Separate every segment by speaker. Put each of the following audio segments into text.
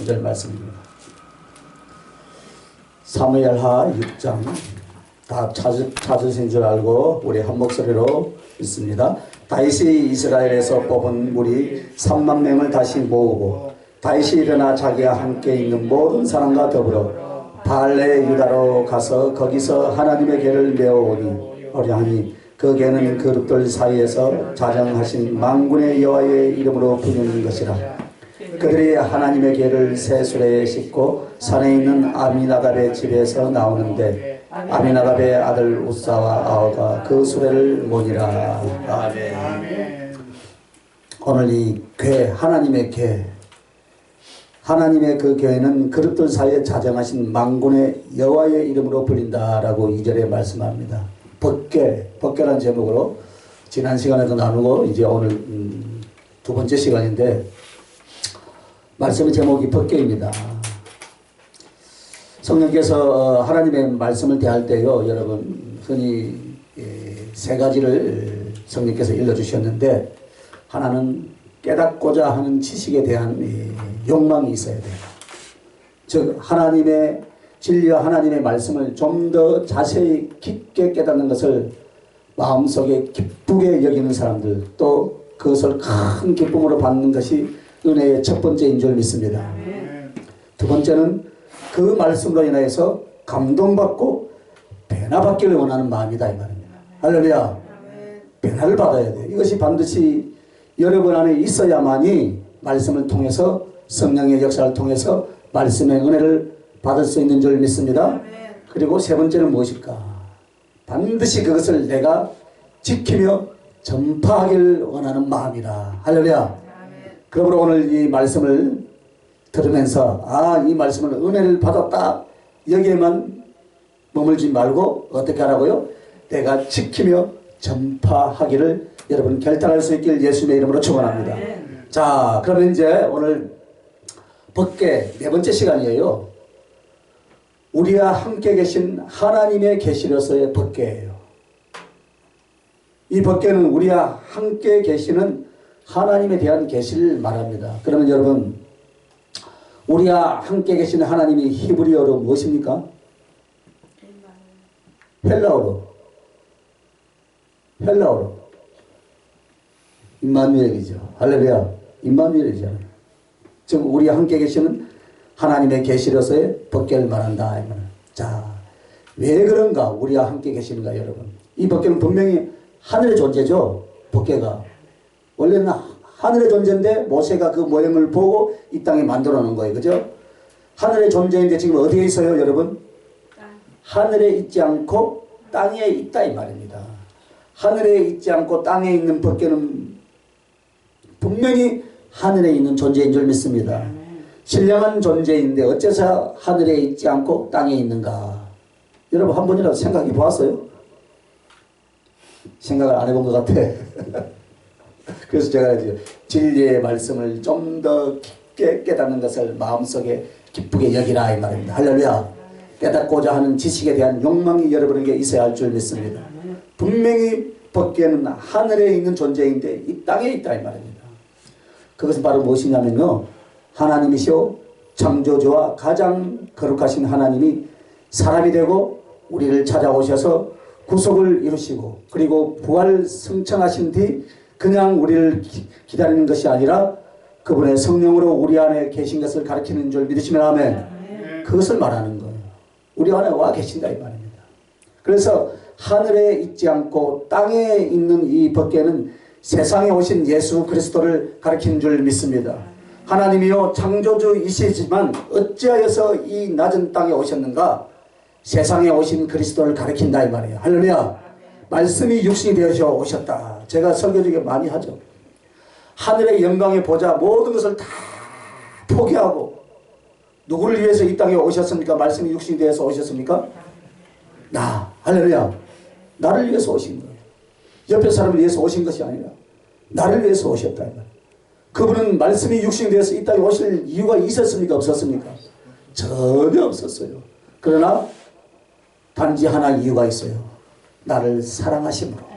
Speaker 1: 20절 말씀입니다. 사무엘하 6장 다 찾으신 줄 알고 우리 한 목소리로 읽습니다. 다윗이 이스라엘에서 뽑은 무리 3만 명을 다시 모으고 다윗이 일어나 자기와 함께 있는 모든 사람과 더불어 발레 유다로 가서 거기서 하나님의 궤를 메어오니 하니 그 궤는 그룹들 사이에서 자정하신 만군의 여호와의 이름으로 부르는 것이라. 그들이 하나님의 궤를 새 수레에 싣고 산에 있는 아미나답의 집에서 나오는데 아미나답의 아들 우사와 아우가 그 수레를 모니라. 아멘. 오늘 이 궤, 하나님의 궤, 하나님의 그 궤는 그룹들 사이에 자정하신 만군의 여호와의 이름으로 불린다라고 2절에 말씀합니다. 법궤라는 제목으로 지난 시간에도 나누고 이제 오늘 두 번째 시간인데 말씀의 제목이 법궤입니다. 성령께서 하나님의 말씀을 대할 때요, 여러분 흔히 세 가지를 성령께서 일러주셨는데, 하나는 깨닫고자 하는 지식에 대한 욕망이 있어야 돼요. 즉 하나님의 진리와 하나님의 말씀을 좀 더 자세히 깊게 깨닫는 것을 마음속에 기쁘게 여기는 사람들, 또 그것을 큰 기쁨으로 받는 것이 은혜의 첫 번째인 줄 믿습니다. 두 번째는 그 말씀으로 인하여서 감동받고 변화받기를 원하는 마음이다 이 말입니다. 할렐루야. 변화를 받아야 돼요. 이것이 반드시 여러분 안에 있어야만이 말씀을 통해서, 성령의 역사를 통해서 말씀의 은혜를 받을 수 있는 줄 믿습니다. 그리고 세 번째는 무엇일까? 반드시 그것을 내가 지키며 전파하기를 원하는 마음이다. 할렐루야. 그러므로 오늘 이 말씀을 들으면서 이 말씀을 은혜를 받았다, 여기에만 머물지 말고 어떻게 하라고요? 내가 지키며 전파하기를 여러분 결단할 수 있길 예수님의 이름으로 축원합니다. 자, 그러면 이제 오늘 법궤 네 번째 시간이에요. 우리와 함께 계신 하나님의 계시로서의 법궤예요. 이 법궤는 우리와 함께 계시는 하나님에 대한 계시를 말합니다. 그러면 여러분, 우리와 함께 계시는 하나님이 히브리어로 무엇입니까? 헬라어로. 임마누엘이죠. 할렐루야. 임마누엘이잖아요. 즉 우리와 함께 계시는 하나님의 계시로서의 법궤를 말한다. 자, 왜 그런가? 우리와 함께 계시는가 여러분? 이 법궤는 분명히 하늘의 존재죠. 법궤가 원래는 하늘의 존재인데 모세가 그 모형을 보고 이 땅에 만들어 놓은 거예요. 그죠? 하늘의 존재인데 지금 어디에 있어요 여러분? 하늘에 있지 않고 땅에 있다 이 말입니다. 하늘에 있지 않고 땅에 있는 법궤는 분명히 하늘에 있는 존재인 줄 믿습니다. 신령한 존재인데 어째서 하늘에 있지 않고 땅에 있는가? 여러분 한 번이라도 생각해 보았어요? 생각을 안 해본 것 같아. 그래서 제가 이제 진리의 말씀을 좀 더 깊게 깨닫는 것을 마음속에 기쁘게 여기라 이 말입니다. 할렐루야. 깨닫고자 하는 지식에 대한 욕망이 여러분에게 있어야 할 줄 믿습니다. 분명히 법궤는 하늘에 있는 존재인데 이 땅에 있다 이 말입니다. 그것은 바로 무엇이냐면요, 하나님이시오 창조주와 가장 거룩하신 하나님이 사람이 되고 우리를 찾아오셔서 구속을 이루시고 그리고 부활 승천하신 뒤 그냥 우리를 기다리는 것이 아니라 그분의 성령으로 우리 안에 계신 것을 가르치는 줄 믿으시면 아멘. 그것을 말하는 거예요. 우리 안에 와 계신다 이 말입니다. 그래서 하늘에 있지 않고 땅에 있는 이 법궤는 세상에 오신 예수 그리스도를 가르치는 줄 믿습니다. 하나님이요 창조주이시지만 어찌하여서 이 낮은 땅에 오셨는가? 세상에 오신 그리스도를 가르친다 이 말이에요. 할렐루야. 말씀이 육신이 되어서 오셨다. 제가 설교 중에 많이 하죠. 하늘의 영광에 보자 모든 것을 다 포기하고 누구를 위해서 이 땅에 오셨습니까? 말씀이 육신이 되어서 오셨습니까? 나. 할렐루야. 나를 위해서 오신 거예요. 옆에 사람을 위해서 오신 것이 아니라 나를 위해서 오셨다. 그분은 말씀이 육신이 되어서 이 땅에 오실 이유가 있었습니까? 없었습니까? 전혀 없었어요. 그러나 단지 하나 이유가 있어요. 나를 사랑하심으로.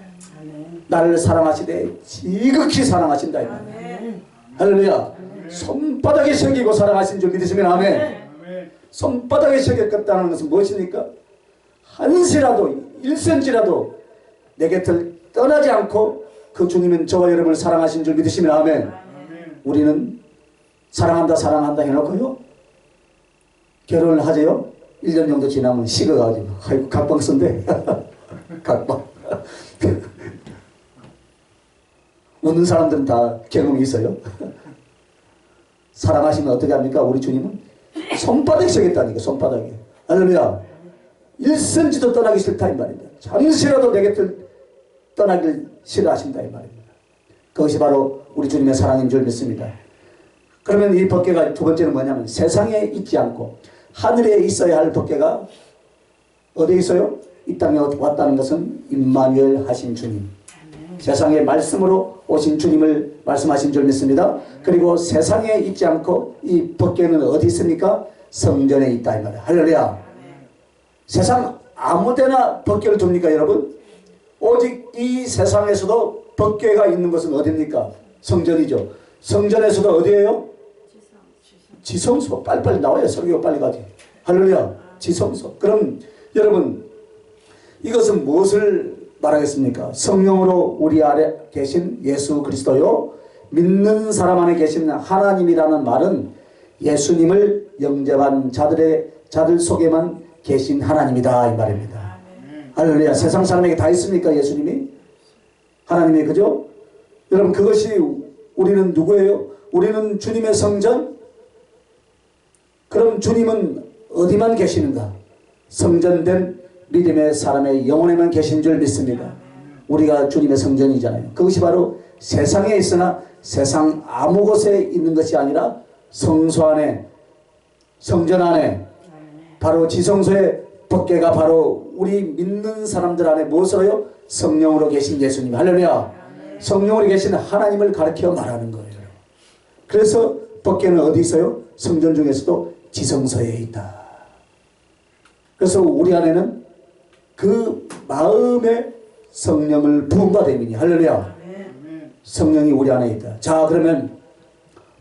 Speaker 1: 나를 사랑하시되 지극히 사랑하신다. 할렐루야. 손바닥에 새기고 살아가신 줄 믿으시면 아멘. 손바닥에 새겼다는 것은 무엇입니까? 한시라도 1cm라도 내 곁을 떠나지 않고 그 주님은 저와 여러분을 사랑하신 줄 믿으시면 아멘. 우리는 사랑한다 사랑한다 해놓고요 결혼을 하재요. 1년 정도 지나면 식어가지고 아이고 각방선데 각방 웃는 사람들은 다 경험이 있어요. 사랑하시면 어떻게 합니까? 우리 주님은 손바닥에 서겠다니까. 손바닥에. 할렐루야. 1cm도 떠나기 싫다 이 말입니다. 잠시라도 내 곁을 떠나길 싫어하신다 이 말입니다. 그것이 바로 우리 주님의 사랑인 줄 믿습니다. 그러면 이 법궤가 두 번째는 뭐냐면 세상에 있지 않고 하늘에 있어야 할 법궤가 어디에 있어요? 이 땅에 왔다는 것은 임마누엘 하신 주님, 세상에 말씀으로 오신 주님을 말씀하신 줄 믿습니다. 그리고 세상에 있지 않고 이 법궤는 어디 있습니까? 성전에 있다 이 말이에요. 할렐루야. 세상 아무데나 법궤를 둡니까 여러분? 오직 이 세상에서도 법궤가 있는 것은 어디입니까? 성전이죠. 성전에서도 어디예요? 지성소. 빨리빨리 나와요. 설교가 빨리 가지. 할렐루야. 지성소. 그럼 여러분 이것은 무엇을 말하겠습니까? 성령으로 우리 아래 계신 예수 그리스도요. 믿는 사람 안에 계신 하나님이라는 말은 예수님을 영접한 자들 속에만 계신 하나님이다 이 말입니다. 할렐루야. 세상 사람에게 다 있습니까? 예수님이? 하나님이 그죠? 여러분 그것이 우리는 누구예요? 우리는 주님의 성전? 그럼 주님은 어디만 계시는가? 성전된 믿음의 사람의 영혼에만 계신 줄 믿습니다. 우리가 주님의 성전이잖아요. 그것이 바로 세상에 있으나 세상 아무 곳에 있는 것이 아니라 성소 안에, 성전 안에, 바로 지성소의 법궤가 바로 우리 믿는 사람들 안에 무엇으로요? 성령으로 계신 예수님. 할렐루야. 성령으로 계신 하나님을 가르쳐 말하는 거예요. 그래서 법궤는 어디 있어요? 성전 중에서도 지성소에 있다. 그래서 우리 안에는 그 마음의 성령을 부음받음이니 할렐루야. 성령이 우리 안에 있다. 자 그러면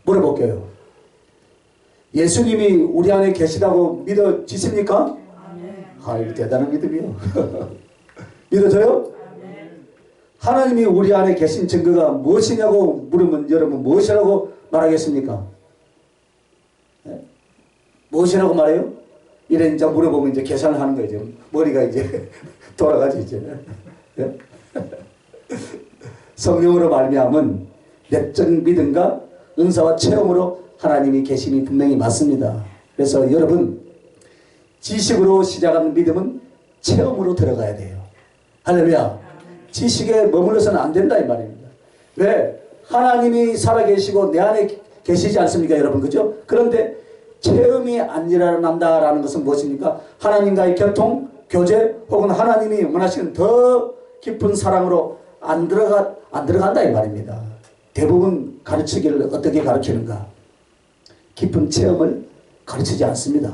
Speaker 1: 물어볼게요. 예수님이 우리 안에 계시다고 믿어지십니까? 아이고 대단한 믿음이요. 믿어져요? 하나님이 우리 안에 계신 증거가 무엇이냐고 물으면 여러분 무엇이라고 말하겠습니까? 네? 무엇이라고 말해요? 이래 이제 물어보면 이제 계산을 하는 거죠. 머리가 이제 돌아가지 이제. 네? 성령으로 말미암은 내적 믿음과 은사와 체험으로 하나님이 계심이 분명히 맞습니다. 그래서 여러분 지식으로 시작하는 믿음은 체험으로 들어가야 돼요. 할렐루야. 지식에 머물러서는 안 된다 이 말입니다. 왜? 하나님이 살아계시고 내 안에 계시지 않습니까 여러분? 그죠? 그런데 체험이 안 일어난다라는 것은 무엇입니까? 하나님과의 교통, 교제 혹은 하나님이 원하시는 더 깊은 사랑으로 안 들어간다 이 말입니다. 대부분 가르치기를 어떻게 가르치는가? 깊은 체험을 가르치지 않습니다.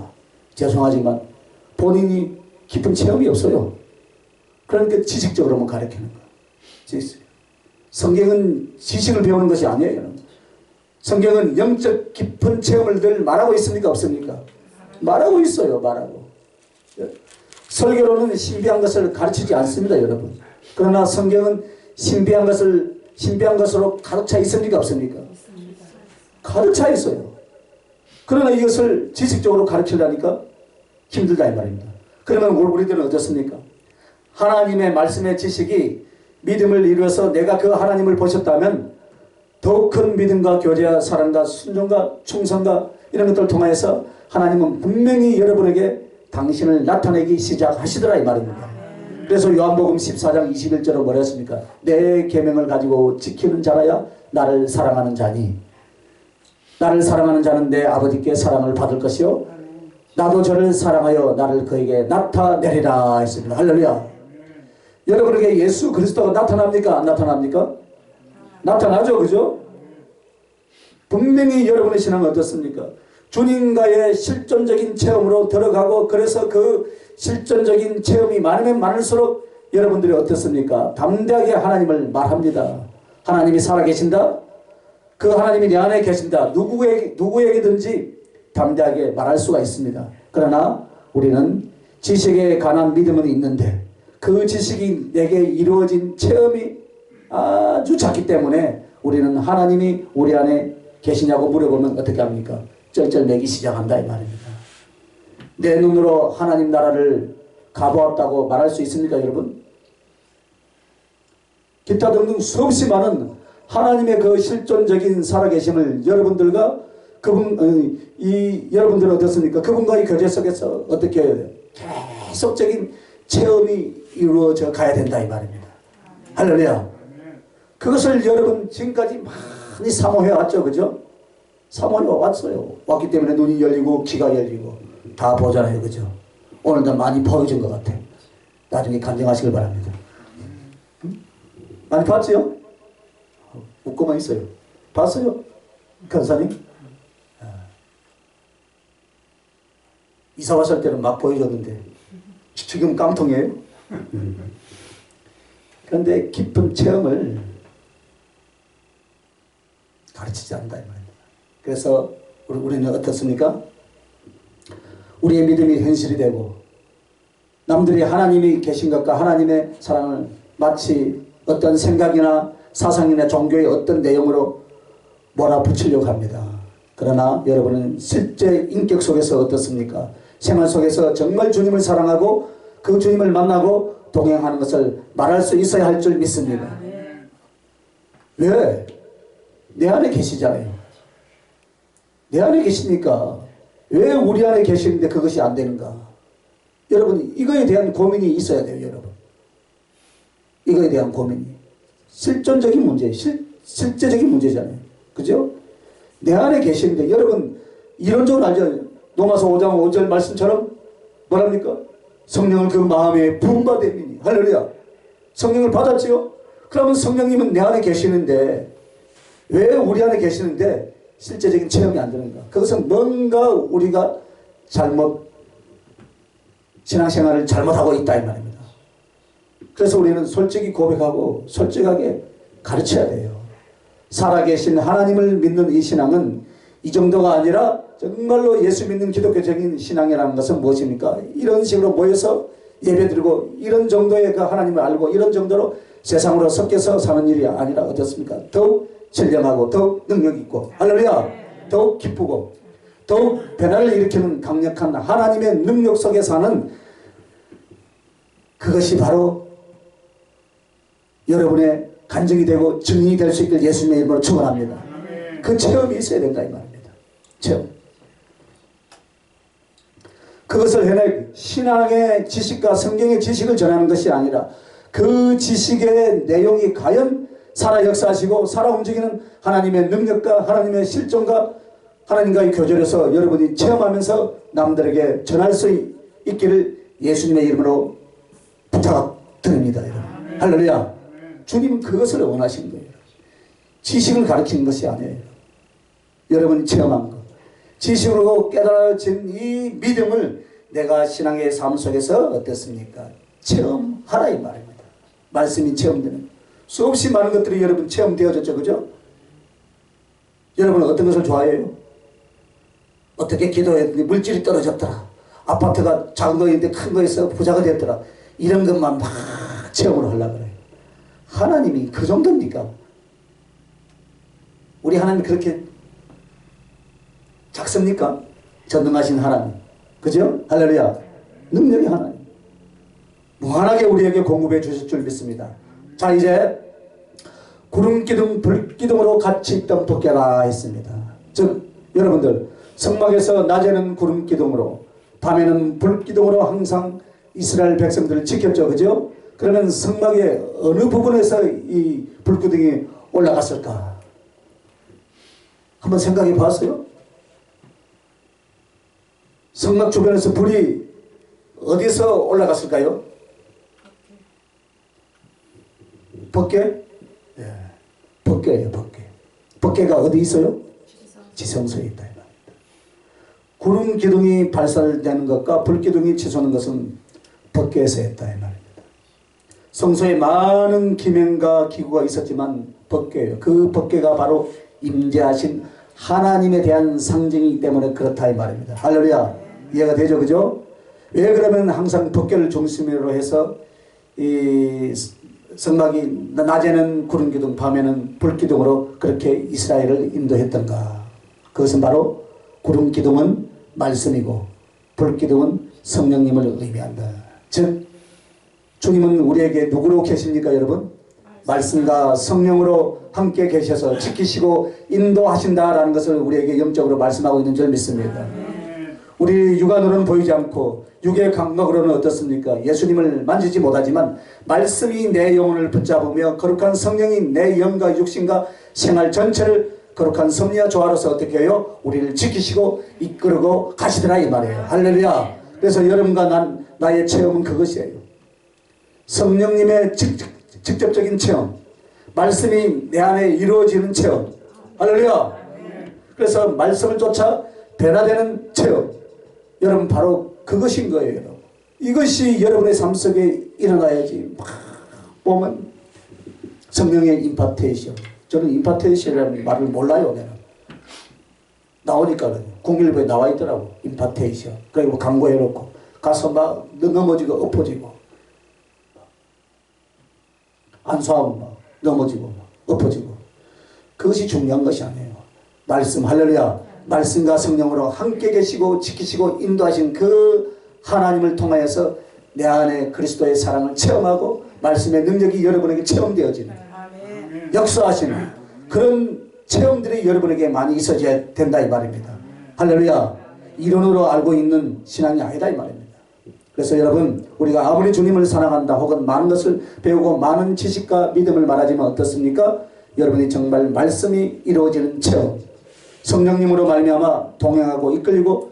Speaker 1: 죄송하지만 본인이 깊은 체험이 없어요. 그러니까 지식적으로만 가르치는 거예요. 성경은 지식을 배우는 것이 아니에요. 성경은 영적 깊은 체험을 늘 말하고 있습니까? 없습니까? 말하고 있어요. 말하고. 설교로는 신비한 것을 가르치지 않습니다. 여러분. 그러나 성경은 신비한 것으로 가득 차 있습니까? 없습니까? 가득 차 있어요. 그러나 이것을 지식적으로 가르치려니까 힘들다 이 말입니다. 그러면 우리들은 어떻습니까? 하나님의 말씀의 지식이 믿음을 이루어서 내가 그 하나님을 보셨다면 더욱 큰 믿음과 교제와 사랑과 순종과 충성과 이런 것들을 통해서 하나님은 분명히 여러분에게 당신을 나타내기 시작하시더라 이 말입니다. 그래서 요한복음 14장 21절로 뭐라 했습니까? 내 계명을 가지고 지키는 자라야 나를 사랑하는 자니 나를 사랑하는 자는 내 아버지께 사랑을 받을 것이요 나도 저를 사랑하여 나를 그에게 나타내리라 했습니다. 할렐루야. 여러분에게 예수 그리스도가 나타납니까? 안 나타납니까? 나타나죠. 그죠? 분명히 여러분의 신앙은 어떻습니까? 주님과의 실존적인 체험으로 들어가고 그래서 그 실존적인 체험이 많으면 많을수록 여러분들이 어떻습니까? 담대하게 하나님을 말합니다. 하나님이 살아계신다? 그 하나님이 내 안에 계신다. 누구에게든지 담대하게 말할 수가 있습니다. 그러나 우리는 지식에 관한 믿음은 있는데 그 지식이 내게 이루어진 체험이 아주 작기 때문에 우리는 하나님이 우리 안에 계시냐고 물어보면 어떻게 합니까? 쩔쩔매기 시작한다 이 말입니다. 내 눈으로 하나님 나라를 가보았다고 말할 수 있습니까 여러분? 기타 등등 수없이 많은 하나님의 그 실존적인 살아계심을 여러분들과 여러분들은 어떻습니까? 그분과의 교제 속에서 어떻게 계속적인 체험이 이루어져 가야 된다 이 말입니다. 할렐루야. 그것을 여러분 지금까지 많이 사모해 왔죠. 그죠? 사모해 왔어요. 왔기 때문에 눈이 열리고 귀가 열리고 다 보잖아요. 그죠? 오늘도 많이 보여준 것 같아. 나중에 간증하시길 바랍니다. 많이 봤지요? 웃고만 있어요. 봤어요? 간사님? 이사 왔을 때는 막 보여줬는데 지금 깡통이에요. 그런데 깊은 체험을 가르치지 않는다 이 말입니다. 그래서 우리는 어떻습니까? 우리의 믿음이 현실이 되고 남들이 하나님이 계신 것과 하나님의 사랑을 마치 어떤 생각이나 사상이나 종교의 어떤 내용으로 몰아붙이려고 합니다. 그러나 여러분은 실제 인격 속에서 어떻습니까? 생활 속에서 정말 주님을 사랑하고 그 주님을 만나고 동행하는 것을 말할 수 있어야 할 줄 믿습니다. 왜? 내 안에 계시잖아요. 내 안에 계시니까 왜 우리 안에 계시는데 그것이 안 되는가? 여러분 이거에 대한 고민이 있어야 돼요. 여러분 이거에 대한 고민이 실존적인 문제, 실제적인 문제잖아요. 그죠? 내 안에 계시는데 여러분 이론적으로 알죠? 로마서 5장 5절 말씀처럼 뭐랍니까? 성령을 그 마음에 부음 받으니 할렐루야. 성령을 받았지요? 그러면 성령님은 내 안에 계시는데 왜 우리 안에 계시는데 실제적인 체험이 안 되는가? 그것은 뭔가 우리가 신앙생활을 잘못하고 있다 이 말입니다. 그래서 우리는 솔직히 고백하고 솔직하게 가르쳐야 돼요. 살아계신 하나님을 믿는 이 신앙은 이 정도가 아니라 정말로 예수 믿는 기독교적인 신앙이라는 것은 무엇입니까? 이런 식으로 모여서 예배드리고 이런 정도의 그 하나님을 알고 이런 정도로 세상으로 섞여서 사는 일이 아니라 어떻습니까? 더욱 신령하고 더욱 능력있고 할렐루야. 더욱 기쁘고 더욱 변화를 일으키는 강력한 하나님의 능력 속에 사는 그것이 바로 여러분의 간증이 되고 증인이 될 수 있길 예수님의 이름으로 축원합니다. 그 체험이 있어야 된다 이 말입니다. 체험. 그것을 해낼 신앙의 지식과 성경의 지식을 전하는 것이 아니라 그 지식의 내용이 과연 살아 역사하시고 살아 움직이는 하나님의 능력과 하나님의 실존과 하나님과의 교제에서 여러분이 체험하면서 남들에게 전할 수 있기를 예수님의 이름으로 부탁드립니다. 할렐루야. 주님은 그것을 원하시는 거예요. 지식을 가르치는 것이 아니에요. 여러분이 체험한 것. 지식으로 깨달아진 이 믿음을 내가 신앙의 삶 속에서 어땠습니까? 체험하라 이 말입니다. 말씀이 체험되는 수없이 많은 것들이 여러분 체험되어졌죠. 그죠? 여러분은 어떤 것을 좋아해요? 어떻게 기도했더니 물질이 떨어졌더라. 아파트가 작은 거인데 큰 거에서 부자가 됐더라. 이런 것만 막 체험을 하려고 그래요. 하나님이 그 정도입니까? 우리 하나님 그렇게 작습니까? 전능하신 하나님. 그죠? 할렐루야. 능력의 하나님. 무한하게 우리에게 공급해 주실 줄 믿습니다. 자, 이제 구름기둥 불기둥으로 같이 있던 도깨라 했습니다. 즉 여러분들 성막에서 낮에는 구름기둥으로 밤에는 불기둥으로 항상 이스라엘 백성들을 지켰죠. 그죠? 그러면 성막의 어느 부분에서 이 불기둥이 올라갔을까? 한번 생각해 봤어요? 성막 주변에서 불이 어디서 올라갔을까요? 법궤? 예. 법궤예요, 법궤. 법궤가 어디 있어요? 지성소에 있다. 이 말입니다. 구름 기둥이 발사되는 것과 불 기둥이 치솟는 것은 법궤에서 했다. 이 말입니다. 성소에 많은 기명과 기구가 있었지만 법궤예요. 그 법궤가 바로 임재하신 하나님에 대한 상징이기 때문에 그렇다 이 말입니다. 할렐루야. 이해가 되죠? 그죠? 왜 그러면 항상 법궤를 중심으로 해서 이 성막이 낮에는 구름 기둥, 밤에는 불 기둥으로 그렇게 이스라엘을 인도했던가? 그것은 바로 구름 기둥은 말씀이고 불 기둥은 성령님을 의미한다. 즉 주님은 우리에게 누구로 계십니까, 여러분? 말씀과 성령으로 함께 계셔서 지키시고 인도하신다라는 것을 우리에게 영적으로 말씀하고 있는 줄 믿습니다. 우리 육안으로는 보이지 않고 육의 감각으로는 어떻습니까? 예수님을 만지지 못하지만 말씀이 내 영혼을 붙잡으며 거룩한 성령이 내 영과 육신과 생활 전체를 거룩한 섭리와 조화로서 어떻게 해요? 우리를 지키시고 이끌고 가시더라 이 말이에요. 할렐루야. 그래서 여러분과 나의 체험은 그것이에요. 성령님의 직접적인 체험, 말씀이 내 안에 이루어지는 체험. 할렐루야. 그래서 말씀을 쫓아 변화되는 체험. 여러분 바로 그것인 거예요. 여러분. 이것이 여러분의 삶 속에 일어나야지. 막 보면 성령의 임파테이션. 저는 임파테이션이라는 말을 몰라요. 내가. 나오니까 국민일보에 나와 있더라고. 임파테이션. 그리고 광고해놓고 가서 막 넘어지고 엎어지고 안수하면 막 넘어지고 막 엎어지고. 그것이 중요한 것이 아니에요. 말씀. 할렐루야. 말씀과 성령으로 함께 계시고 지키시고 인도하신 그 하나님을 통하여서 내 안에 그리스도의 사랑을 체험하고 말씀의 능력이 여러분에게 체험되어지는 역사하시는 그런 체험들이 여러분에게 많이 있어져야 된다 이 말입니다. 할렐루야. 이론으로 알고 있는 신앙이 아니다 이 말입니다. 그래서 여러분 우리가 아무리 주님을 사랑한다 혹은 많은 것을 배우고 많은 지식과 믿음을 말하지만 어떻습니까? 여러분이 정말 말씀이 이루어지는 체험, 성령님으로 말미암아 동행하고 이끌리고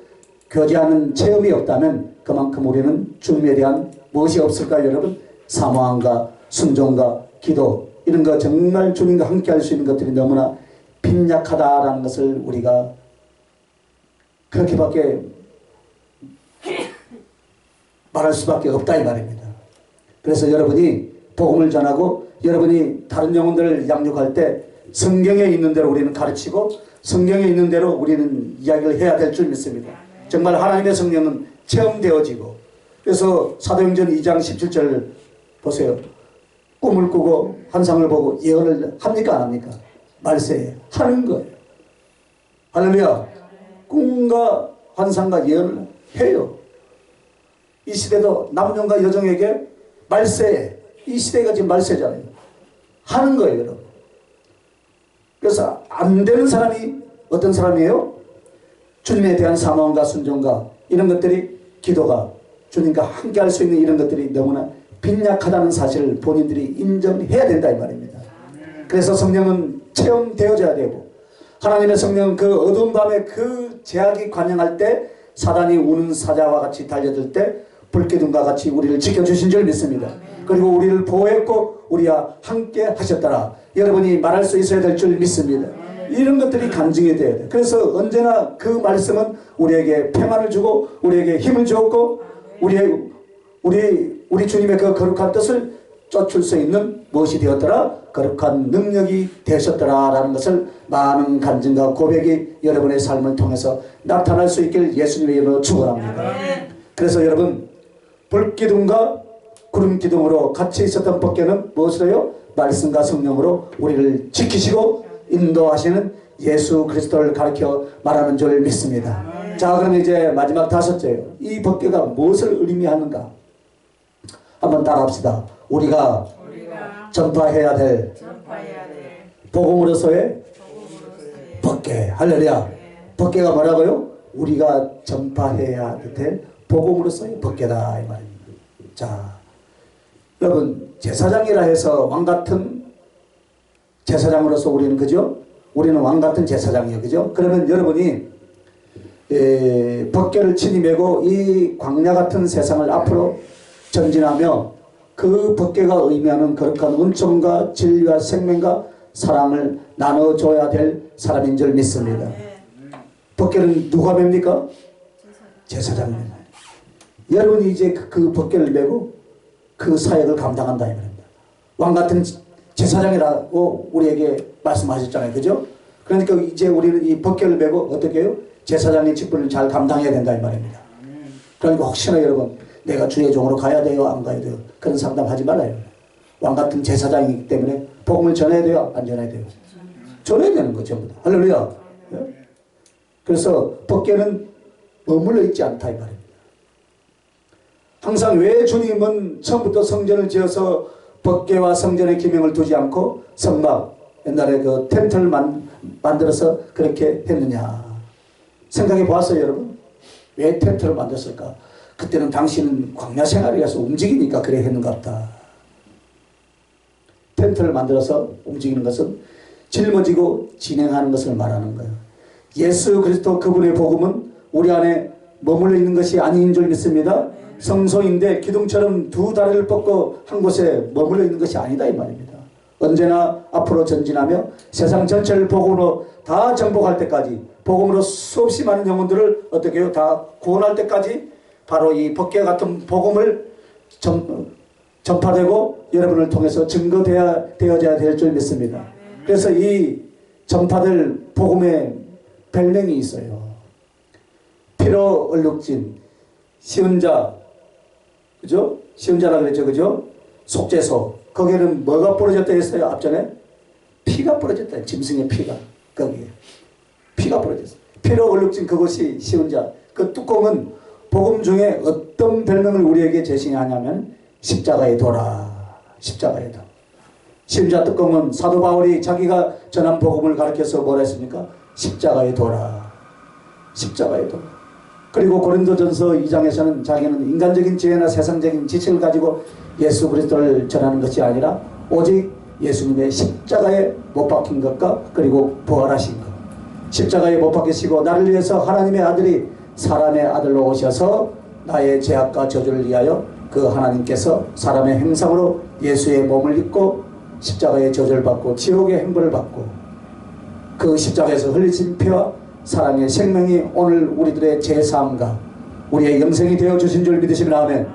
Speaker 1: 교제하는 체험이 없다면 그만큼 우리는 주님에 대한 무엇이 없을까요, 여러분? 사모함과 순종과 기도 이런 거 정말 주님과 함께 할 수 있는 것들이 너무나 빈약하다라는 것을 우리가 그렇게밖에 말할 수밖에 없다 이 말입니다. 그래서 여러분이 복음을 전하고 여러분이 다른 영혼들을 양육할 때 성경에 있는 대로 우리는 가르치고 성경에 있는 대로 우리는 이야기를 해야 될 줄 믿습니다. 정말 하나님의 성령은 체험되어지고 그래서 사도행전 2장 17절 보세요. 꿈을 꾸고 환상을 보고 예언을 합니까 안 합니까? 말세에 하는 거예요. 할렐루야. 꿈과 환상과 예언을 해요. 이 시대도 남녀과 여성에게 말세에 이 시대가 지금 말세잖아요. 하는 거예요, 여러분. 그래서 안 되는 사람이 어떤 사람이에요? 주님에 대한 사모함과 순종과 이런 것들이 기도가 주님과 함께 할 수 있는 이런 것들이 너무나 빈약하다는 사실을 본인들이 인정해야 된다 이 말입니다. 그래서 성령은 체험되어져야 되고 하나님의 성령은 그 어두운 밤에 그 제약이 관영할 때 사단이 우는 사자와 같이 달려들 때 불기둥과 같이 우리를 지켜주신 줄 믿습니다. 그리고 우리를 보호했고 우리와 함께 하셨더라. 여러분이 말할 수 있어야 될 줄 믿습니다. 이런 것들이 간증이 돼야 돼. 그래서 언제나 그 말씀은 우리에게 평안을 주고 우리에게 힘을 주었고 우리 주님의 그 거룩한 뜻을 쫓을 수 있는 무엇이 되었더라? 거룩한 능력이 되셨더라 라는 것을 많은 간증과 고백이 여러분의 삶을 통해서 나타날 수 있길 예수님의 이름으로 축원합니다. 그래서 여러분 불기둥과 구름기둥으로 같이 있었던 법궤는 무엇을 해요? 말씀과 성령으로 우리를 지키시고 인도하시는 예수 그리스도를 가르쳐 말하는 줄 믿습니다. 자, 그럼 이제 마지막 다섯째요. 이 법궤가 무엇을 의미하는가? 한번 따라합시다. 우리가 전파해야 될 복음으로서의 법궤. 할렐루야. 법궤가 뭐라고요? 우리가 전파해야 될 복음으로서의 법궤다 이 말입니다. 자, 여러분 제사장이라 해서 왕같은 제사장으로서 우리는 그죠? 우리는 왕같은 제사장이에요. 그죠? 그러면 여러분이 법궤를 친히 메고 이 광야같은 세상을 앞으로 전진하며 그 법궤가 의미하는 거룩한 은총과 진리와 생명과 사랑을 나눠줘야 될 사람인 줄 믿습니다. 법궤는 누가 맵니까? 제사장입니다. 여러분이 이제 그 법궤를 메고 그 사역을 감당한다 이 말입니다. 왕같은 제사장이라고 우리에게 말씀하셨잖아요. 그죠? 그러니까 이제 우리는 이 법궤를 메고 어떻게 해요? 제사장의 직분을 잘 감당해야 된다 이 말입니다. 그러니까 혹시나 여러분 내가 주의 종으로 가야 돼요? 안 가야 돼요? 그런 상담하지 말아요. 왕같은 제사장이기 때문에 복음을 전해야 돼요? 안 전해야 돼요? 전해야 되는 거 전부 다. 할렐루야. 그래서 법궤는 머물러 있지 않다 이 말입니다. 항상 왜 주님은 처음부터 성전을 지어서 법궤와 성전의 기명을 두지 않고 성막 옛날에 그 텐트를 만들어서 그렇게 했느냐 생각해 보았어요 여러분? 왜 텐트를 만들었을까? 그때는 당신은 광야 생활이라서 움직이니까 그래 했는가 보다. 텐트를 만들어서 움직이는 것은 짊어지고 진행하는 것을 말하는 거예요. 예수 그리스도 그분의 복음은 우리 안에 머물러 있는 것이 아닌 줄 믿습니다. 성소인데 기둥처럼 두 다리를 뻗고 한 곳에 머물러 있는 것이 아니다 이 말입니다. 언제나 앞으로 전진하며 세상 전체를 복음으로 다 정복할 때까지 복음으로 수없이 많은 영혼들을 어떻게 해요? 다 구원할 때까지 바로 이 법궤 같은 복음을 전파되고 여러분을 통해서 증거되어져야 될 줄 믿습니다. 그래서 이 전파될 복음의 별명이 있어요. 피로 얼룩진 시은자, 그죠? 시은자라 그랬죠, 그죠? 속죄소. 거기에는 뭐가 부러졌다 했어요? 앞전에 피가 부러졌다. 짐승의 피가 거기에 피가 부러졌어요. 피로 얼룩진 그것이 시은자. 그 뚜껑은 복음 중에 어떤 별명을 우리에게 제시하냐면 십자가의 도라. 십자가의 도. 시은자 뚜껑은 사도 바울이 자기가 전한 복음을 가르쳐서 뭐라 했습니까? 십자가의 도라. 십자가의 도. 그리고 고린도전서 2장에서는 자기는 인간적인 지혜나 세상적인 지식을 가지고 예수 그리스도를 전하는 것이 아니라 오직 예수님의 십자가에 못 박힌 것과 그리고 부활하신 것. 십자가에 못 박히시고 나를 위해서 하나님의 아들이 사람의 아들로 오셔서 나의 죄악과 저주를 위하여 그 하나님께서 사람의 형상으로 예수의 몸을 입고 십자가의 저주를 받고 지옥의 행벌을 받고 그 십자가에서 흘리신 피와 사랑의 생명이 오늘 우리들의 죄사함과 우리의 영생이 되어주신 줄 믿으시면 아멘.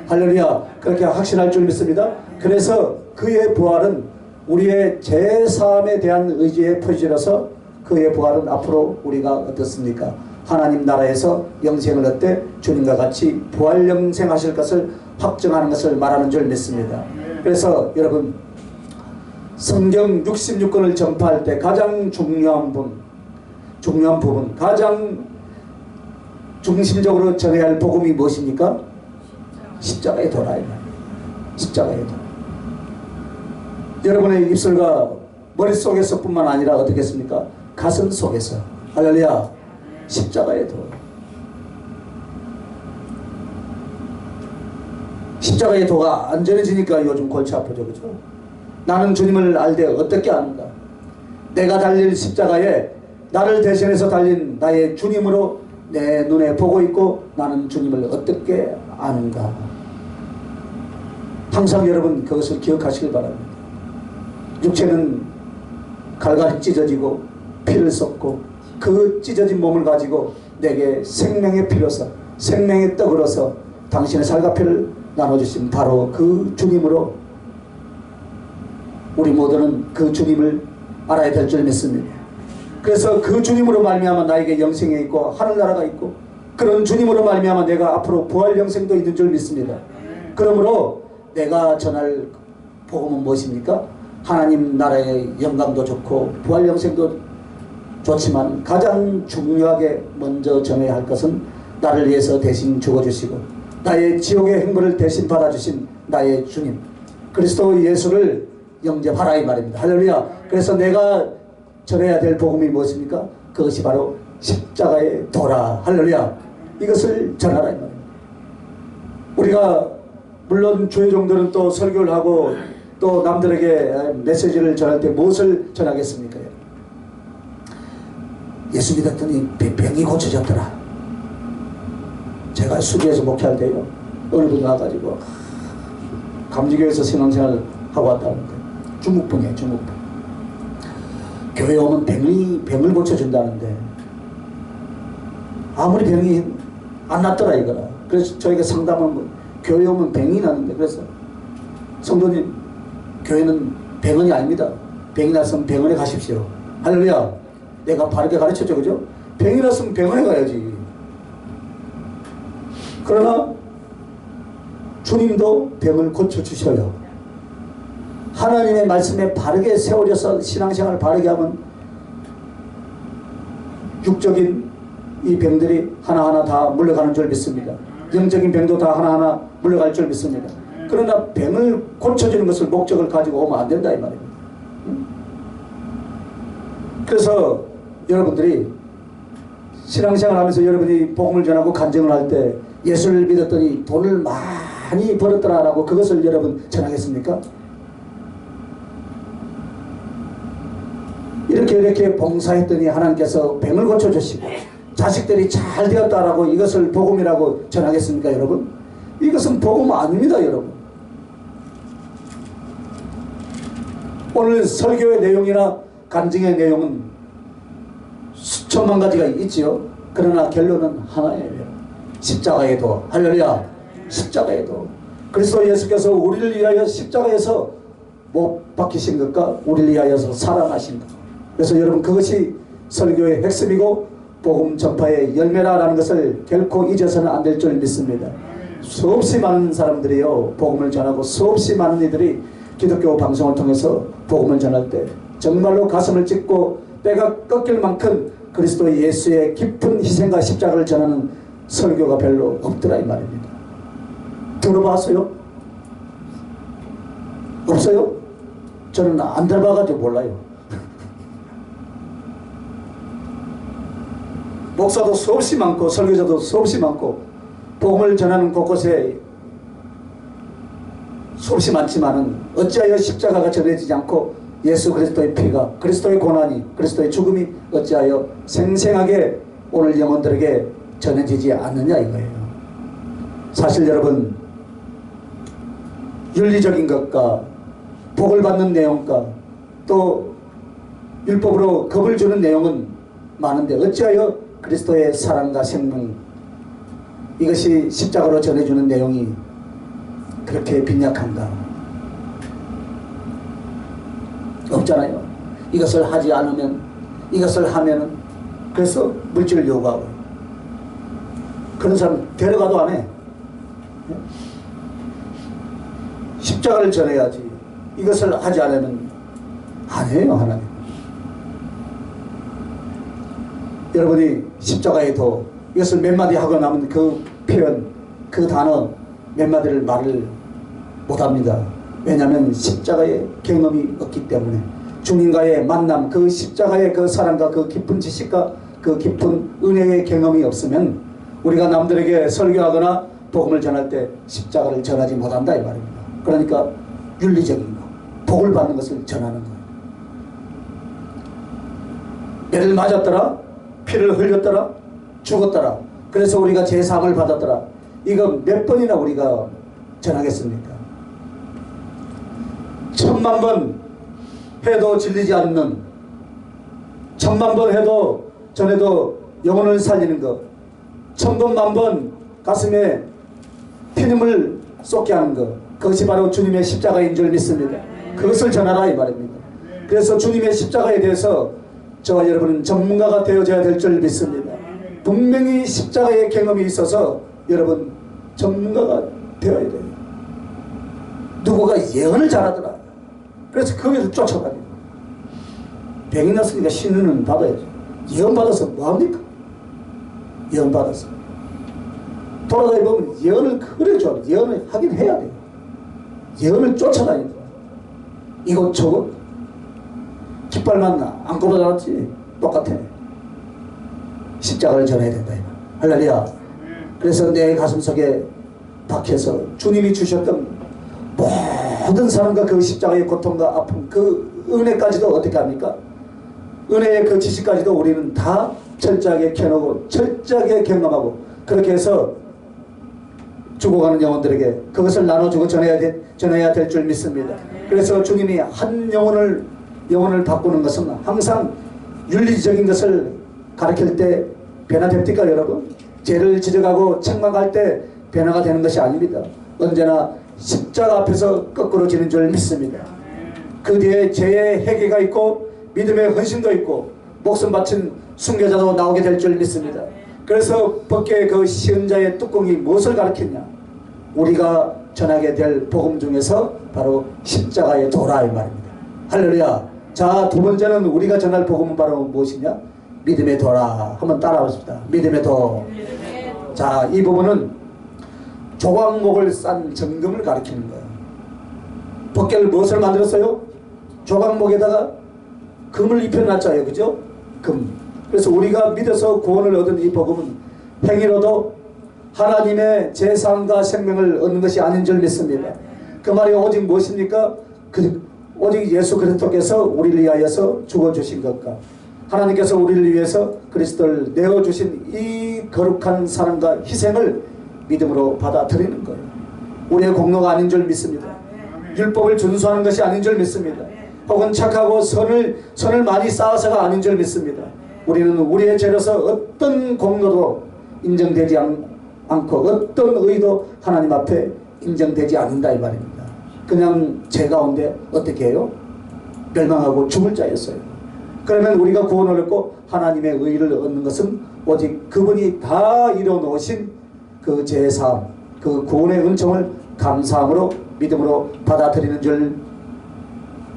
Speaker 1: 할렐루야. 그렇게 확신할 줄 믿습니다. 그래서 그의 부활은 우리의 죄사함에 대한 의지의 표시로서 그의 부활은 앞으로 우리가 어떻습니까? 하나님 나라에서 영생을 얻되 주님과 같이 부활 영생하실 것을 확정하는 것을 말하는 줄 믿습니다. 그래서 여러분 성경 66권을 전파할 때 가장 중요한 부분, 가장 중심적으로 전해야 할 복음이 무엇입니까? 십자가의 도라. 십자가의 도. 여러분의 입술과 머릿속에서 뿐만 아니라 어떻겠습니까? 가슴 속에서. 할렐루야. 십자가의 도. 십자가의 도가 안 전해지니까 요즘 골치 아프죠. 그죠? 나는 주님을 알되 어떻게 아는가? 내가 달릴 십자가에 나를 대신해서 달린 나의 주님으로 내 눈에 보고 있고 나는 주님을 어떻게 아는가? 항상 여러분 그것을 기억하시길 바랍니다. 육체는 갈갈이 찢어지고 피를 쏟고 그 찢어진 몸을 가지고 내게 생명의 피로서 생명의 떡으로서 당신의 살과 피를 나눠주신 바로 그 주님으로 우리 모두는 그 주님을 알아야 될 줄 믿습니다. 그래서 그 주님으로 말미암아 나에게 영생이 있고 하늘나라가 있고 그런 주님으로 말미암아 내가 앞으로 부활 영생도 있는 줄 믿습니다. 그러므로 내가 전할 복음은 무엇입니까? 하나님 나라의 영광도 좋고 부활 영생도 좋지만 가장 중요하게 먼저 전해야 할 것은 나를 위해서 대신 죽어주시고 나의 지옥의 행보를 대신 받아주신 나의 주님 그리스도 예수를 영접하라 이 말입니다. 할렐루야. 그래서 내가 전해야 될 복음이 무엇입니까? 그것이 바로 십자가의 도라. 할렐루야. 이것을 전하라 이 말입니다. 우리가 물론 주의 종들은 또 설교를 하고 또 남들에게 메시지를 전할 때 무엇을 전하겠습니까? 예수 믿었더니 병이 고쳐졌더라. 제가 수교에서 목회할 때요 어느 분 나와가지고 감리교에서 신앙생활을 하고 왔다는데 중국분이에요. 중국분. 교회 오면 병을 고쳐준다는데 아무리 병이 안 낫더라 이거라. 그래서 저희가 상담하면 교회 오면 병이 나는데 그래서 성도님 교회는 병원이 아닙니다. 병이 났으면 병원에 가십시오. 할렐루야. 내가 바르게 가르쳤죠. 그죠? 병이 났으면 병원에 가야지. 그러나 주님도 병을 고쳐주셔요. 하나님의 말씀에 바르게 세워져서 신앙생활을 바르게 하면 육적인 이 병들이 하나하나 다 물러가는 줄 믿습니다. 영적인 병도 다 하나하나 물러갈 줄 믿습니다. 그러나 병을 고쳐주는 것을 목적을 가지고 오면 안 된다 이 말입니다. 그래서 여러분들이 신앙생활 하면서 여러분이 복음을 전하고 간증을 할 때 예수를 믿었더니 돈을 많이 벌었더라라고 그것을 여러분 전하겠습니까? 이렇게 봉사했더니 하나님께서 병을 고쳐주시고 자식들이 잘 되었다라고 이것을 복음이라고 전하겠습니까 여러분? 이것은 복음 아닙니다 여러분. 오늘 설교의 내용이나 간증의 내용은 수천만 가지가 있지요. 그러나 결론은 하나예요. 십자가의 도. 할렐루야. 십자가의 도. 그리스도 예수께서 우리를 위하여 십자가에서 못 박히신 것과 우리를 위하여서 살아나신 것. 그래서 여러분 그것이 설교의 핵심이고 복음 전파의 열매라는 것을 결코 잊어서는 안 될 줄 믿습니다. 수없이 많은 사람들이요 복음을 전하고 수없이 많은 이들이 기독교 방송을 통해서 복음을 전할 때 정말로 가슴을 찢고 뼈가 꺾일 만큼 그리스도 예수의 깊은 희생과 십자가를 전하는 설교가 별로 없더라 이 말입니다. 들어봤어요? 없어요? 저는 안 들어봐가지고 몰라요. 목사도 수없이 많고 설교자도 수없이 많고 복음을 전하는 곳곳에 수없이 많지만은 어찌하여 십자가가 전해지지 않고 예수 그리스도의 피가 그리스도의 고난이 그리스도의 죽음이 어찌하여 생생하게 오늘 영혼들에게 전해지지 않느냐 이거예요. 사실 여러분 윤리적인 것과 복을 받는 내용과 또 율법으로 겁을 주는 내용은 많은데 어찌하여 그리스도의 사랑과 생명 이것이 십자가로 전해주는 내용이 그렇게 빈약한가? 없잖아요. 이것을 하지 않으면 이것을 하면은 그래서 물질을 요구하고 그런 사람 데려가도 안 해. 십자가를 전해야지. 이것을 하지 않으면 안 해요 하나님. 여러분이 십자가의 도 이것을 몇 마디 하고 나면 그 표현 그 단어 몇 마디를 말을 못합니다. 왜냐하면 십자가의 경험이 없기 때문에 주님과의 만남 그 십자가의 그 사랑과 그 깊은 지식과 그 깊은 은혜의 경험이 없으면 우리가 남들에게 설교하거나 복음을 전할 때 십자가를 전하지 못한다 이 말입니다. 그러니까 윤리적인 거 복을 받는 것을 전하는 거예요. 매를 맞았더라 피를 흘렸더라 죽었더라 그래서 우리가 제사함을 받았더라 이거 몇 번이나 우리가 전하겠습니까? 1000만 번 해도 질리지 않는 1000만 번 해도 전에도 영혼을 살리는 것 1000번만 가슴에 피눈물 쏟게 하는 것 그것이 바로 주님의 십자가인 줄 믿습니다. 그것을 전하라 이 말입니다. 그래서 주님의 십자가에 대해서 저와 여러분은 전문가가 되어져야 될 줄 믿습니다. 분명히 십자가의 경험이 있어서 여러분 전문가가 되어야 돼요. 누구가 예언을 잘하더라. 그래서 거기서 쫓아가요. 병이 났으니까 신은은 받아야죠. 예언 받아서 뭐합니까? 예언 받아서 돌아다니 보면 예언을 그래 줘. 예언을 하긴 해야 돼요. 예언을 쫓아다니는 거야. 이곳저곳 깃발만 안 꼽아놨지 똑같아. 십자가를 전해야 된다. 할렐루야. 그래서 내 가슴속에 박혀서 주님이 주셨던 모든 사람과 그 십자가의 고통과 아픔 그 은혜까지도 어떻게 합니까? 은혜의 그 지식까지도 우리는 다 철저하게 켜놓고 철저하게 경험하고 그렇게 해서 죽어가는 영혼들에게 그것을 나눠주고 전해야 될 줄 믿습니다. 그래서 주님이 한 영혼을 바꾸는 것은 항상 윤리적인 것을 가르칠 때 변화됩니까 여러분? 죄를 지적하고 책망할 때 변화가 되는 것이 아닙니다. 언제나 십자가 앞에서 거꾸로 지는 줄 믿습니다. 그 뒤에 죄의 회개가 있고 믿음의 헌신도 있고 목숨 바친 순교자도 나오게 될 줄 믿습니다. 그래서 법궤의 그 시은자의 뚜껑이 무엇을 가르쳤냐? 우리가 전하게 될 복음 중에서 바로 십자가의 도라 이 말입니다. 할렐루야. 자, 두 번째는 우리가 전할 복음은 바로 무엇이냐? 믿음의 도라. 한번 따라하십시다. 믿음의 도. 자, 이 부분은 조각목을 싼 정금을 가리키는 거예요. 법궤를 무엇을 만들었어요? 조각목에다가 금을 입혀놨잖아요. 그죠? 금. 그래서 우리가 믿어서 구원을 얻은 이 복음은 행위로도 하나님의 재산과 생명을 얻는 것이 아닌 줄 믿습니다. 그 말이 오직 무엇입니까? 오직 예수 그리스도께서 우리를 위하여서 죽어주신 것과 하나님께서 우리를 위해서 그리스도를 내어주신 이 거룩한 사랑과 희생을 믿음으로 받아들이는 거예요. 우리의 공로가 아닌 줄 믿습니다. 율법을 준수하는 것이 아닌 줄 믿습니다. 혹은 착하고 선을 많이 쌓아서가 아닌 줄 믿습니다. 우리는 우리의 죄로서 어떤 공로도 인정되지 않고 어떤 의도 하나님 앞에 인정되지 않는다 이 말입니다. 그냥 죄 가운데 어떻게 해요? 멸망하고 죽을 자였어요. 그러면 우리가 구원을 얻고 하나님의 의를 얻는 것은 오직 그분이 다 이뤄놓으신 그 제사함, 그 구원의 은총을 감사함으로 믿음으로 받아들이는 줄,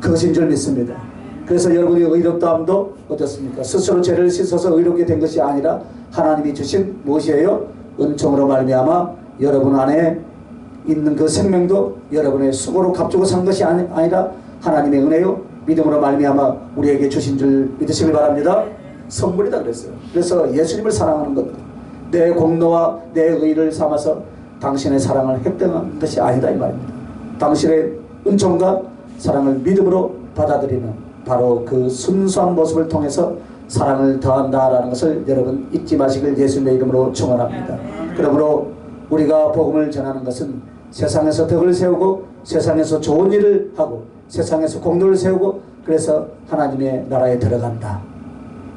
Speaker 1: 그것인 줄 믿습니다. 그래서 여러분의 의롭다함도 어떻습니까? 스스로 죄를 씻어서 의롭게 된 것이 아니라 하나님이 주신 무엇이에요? 은총으로 말미암아 여러분 안에 있는 그 생명도 여러분의 수고로 값주고 산 것이 아니라 하나님의 은혜요 믿음으로 말미암아 우리에게 주신 줄 믿으시길 바랍니다. 선물이다 그랬어요. 그래서 예수님을 사랑하는 것도 내 공로와 내 의를 삼아서 당신의 사랑을 획득한 것이 아니다 이 말입니다. 당신의 은총과 사랑을 믿음으로 받아들이는 바로 그 순수한 모습을 통해서 사랑을 더한다라는 것을 여러분 잊지 마시길 예수님의 이름으로 축원합니다. 그러므로 우리가 복음을 전하는 것은 세상에서 덕을 세우고 세상에서 좋은 일을 하고 세상에서 공로를 세우고 그래서 하나님의 나라에 들어간다.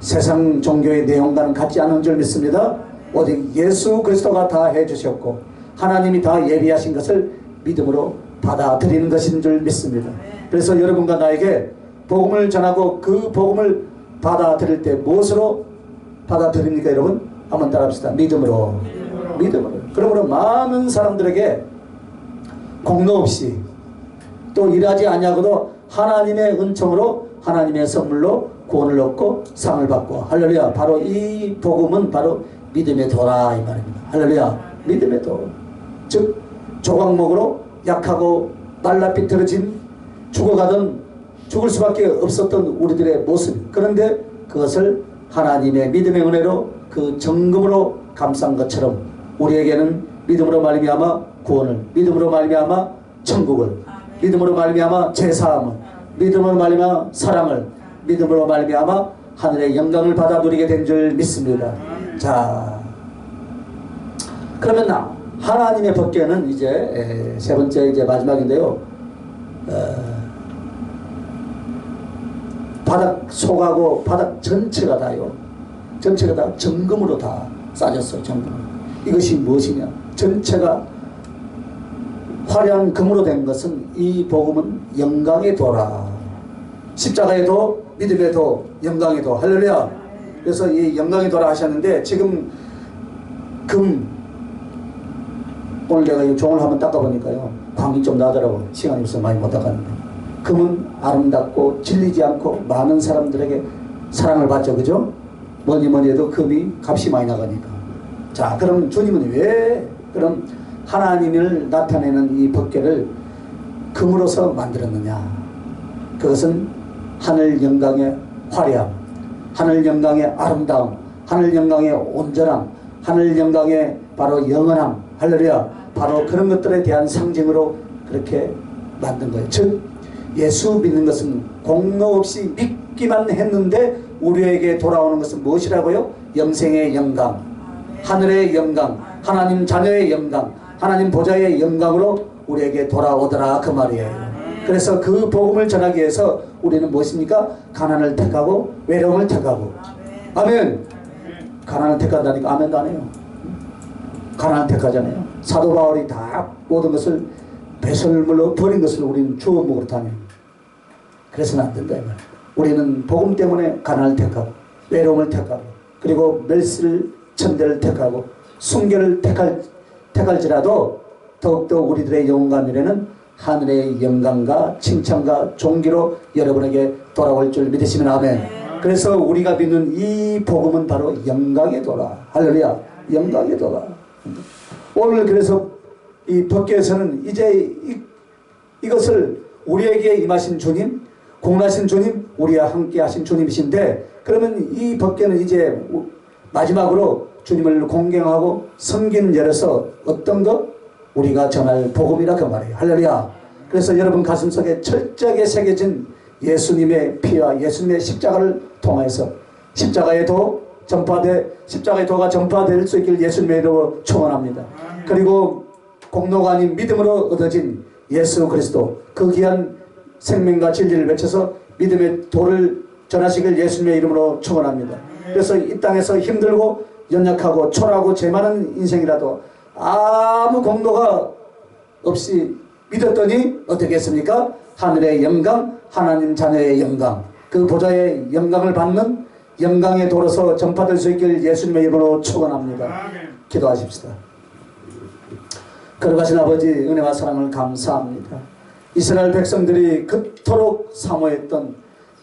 Speaker 1: 세상 종교의 내용과는 같지 않은 줄 믿습니다. 오직 예수 그리스도가 다 해주셨고 하나님이 다 예비하신 것을 믿음으로 받아들이는 것인 줄 믿습니다. 그래서 여러분과 나에게 복음을 전하고 그 복음을 받아들일 때 무엇으로 받아들입니까 여러분? 한번 따라합시다. 믿음으로. 믿음으로. 그러므로 많은 사람들에게 공로 없이 또 일하지 아니하고도 하나님의 은총으로 하나님의 선물로 구원을 얻고 상을 받고 할렐루야. 바로 이 복음은 바로 믿음의 도라 이 말입니다. 할렐루야. 믿음의 도. 즉 조각목으로 약하고 말라 비틀어진 죽을 수밖에 없었던 우리들의 모습. 그런데 그것을 하나님의 믿음의 은혜로 그 정금으로 감싼 것처럼 우리에게는 믿음으로 말미암아 구원을, 믿음으로 말미암아 천국을, 믿음으로 말미암아 제사함을, 믿음으로 말미암아 사랑을, 믿음으로 말미암아 하늘의 영광을 받아 누리게 된 줄 믿습니다. 자, 그러면 하나님의 법궤는 이제 세 번째 이제 마지막인데요. 바닥 속하고 바닥 전체가 다요. 전체가 다 정금으로 다 싸졌어요. 정금. 이것이 무엇이냐? 전체가 화려한 금으로 된 것은 이 복음은 영광의 도라. 십자가의 도, 믿음의 도, 영광의 도. 할렐루야. 그래서 이 영광의 도라 하셨는데 지금 금 오늘 내가 이 종을 한번 닦아보니까요 광이 좀 나더라고. 시간이 없어서 많이 못 닦았는데 금은 아름답고 질리지 않고 많은 사람들에게 사랑을 받죠. 그죠? 뭐니 해도 금이 값이 많이 나가니까. 자, 그럼 주님은 왜 그럼 하나님을 나타내는 이 법궤를 금으로서 만들었느냐? 그것은 하늘 영광의 화려함, 하늘 영광의 아름다움, 하늘 영광의 온전함, 하늘 영광의 바로 영원함, 할렐루야. 바로 그런 것들에 대한 상징으로 그렇게 만든 거예요. 즉 예수 믿는 것은 공로 없이 믿기만 했는데 우리에게 돌아오는 것은 무엇이라고요? 영생의 영광, 하늘의 영광, 하나님 자녀의 영광, 하나님 보좌의 영광으로 우리에게 돌아오더라 그 말이에요. 그래서 그 복음을 전하기 위해서 우리는 무엇입니까? 가난을 택하고 외로움을 택하고. 아멘. 가난을 택한다니까 아멘도 안 해요. 가난을 택하잖아요. 사도 바울이 다 모든 것을 배설물로 버린 것을 우리는 주워 먹으러 다녀요. 그래서는 안 된다 이 말이에요. 우리는 복음 때문에 가난을 택하고 외로움을 택하고 그리고 멸실 천대를 택하고 순결을 택할지라도 더욱더 우리들의 영혼과 미래는 하늘의 영광과 칭찬과 존귀로 여러분에게 돌아올 줄 믿으시면 아멘. 그래서 우리가 믿는 이 복음은 바로 영광의 도라. 할렐루야. 영광의 도라. 오늘 그래서 이 법궤에서는 이제 이것을 우리에게 임하신 주님, 공하신 주님, 우리와 함께 하신 주님이신데, 그러면 이 법궤는 이제 마지막으로 주님을 공경하고 섬기는 열에서 어떤 것? 우리가 전할 복음이라 그 말이에요. 할렐루야. 그래서 여러분 가슴속에 철저하게 새겨진 예수님의 피와 예수님의 십자가를 통해서 십자가의 도가 전파될 수 있길 예수님의 이름으로 축원합니다. 그리고 공로가 아닌 믿음으로 얻어진 예수 그리스도 그 귀한 생명과 진리를 외쳐서 믿음의 도를 전하시길 예수님의 이름으로 축원합니다. 그래서 이 땅에서 힘들고 연약하고 초라하고 죄 많은 인생이라도 아무 공로가 없이 믿었더니 어떻게 했습니까? 하늘의 영광, 하나님 자녀의 영광, 그 보좌의 영광을 받는 영광의 도로서 전파될 수 있길 예수님의 이름으로 축원합니다. 기도하십시다. 거룩하신 아버지, 은혜와 사랑을 감사합니다. 이스라엘 백성들이 그토록 사모했던,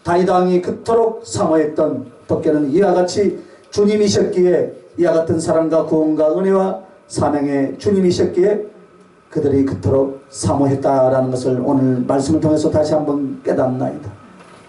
Speaker 1: 다윗 왕이 그토록 사모했던 법궤는 이와 같이 주님이셨기에, 이와 같은 사랑과 구원과 은혜와 사명의 주님이셨기에 그들이 그토록 사모했다라는 것을 오늘 말씀을 통해서 다시 한번 깨닫나이다.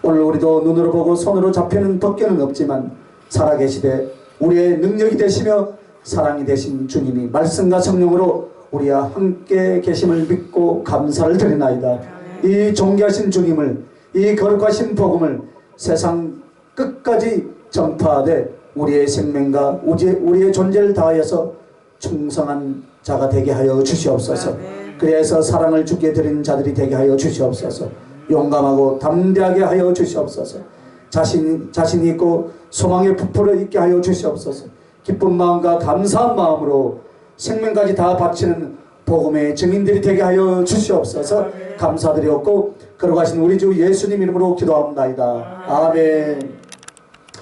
Speaker 1: 오늘 우리도 눈으로 보고 손으로 잡히는 법궤는 없지만 살아계시되 우리의 능력이 되시며 사랑이 되신 주님이 말씀과 성령으로 우리와 함께 계심을 믿고 감사를 드리나이다. 이 존귀하신 주님을, 이 거룩하신 복음을 세상 끝까지 전파하되 우리의 생명과 우리의 존재를 다하여서 충성한 자가 되게 하여 주시옵소서. 그래서 사랑을 주께 드리는 자들이 되게 하여 주시옵소서. 용감하고 담대하게 하여 주시옵소서. 자신이 있고 소망의 부풀어 있게 하여 주시옵소서. 기쁜 마음과 감사한 마음으로 생명까지 다 바치는 복음의 증인들이 되게 하여 주시옵소서. 감사드리옵고 거룩하신 우리 주 예수님 이름으로 기도합니다. 아멘.